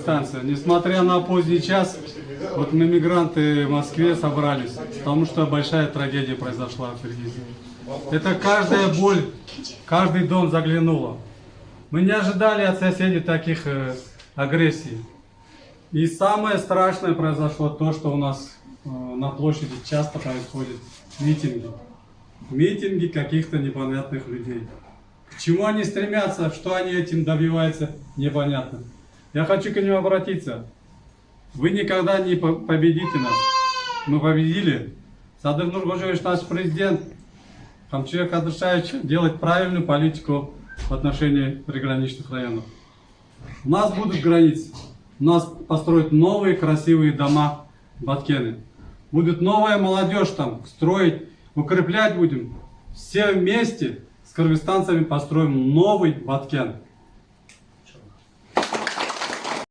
кыргызстанцы. Несмотря на поздний час, вот мы, мигранты в Москве, собрались, потому что большая трагедия произошла в Киргизии. Это каждая боль, каждый дом заглянула. Мы не ожидали от соседей таких агрессий. И самое страшное произошло то, что у нас на площади часто происходят митинги. Митинги каких-то непонятных людей. К чему они стремятся, что они этим добиваются, непонятно. Я хочу к ним обратиться. Вы никогда не победите нас. Мы победили. Садыр Нуркожевич, наш президент, Камчия Кадышевич, делает правильную политику в отношении приграничных районов. У нас будут границы. У нас построят новые красивые дома Баткены. Будет новая молодежь там строить, укреплять будем. Все вместе с кыргызстанцами построим новый Баткен.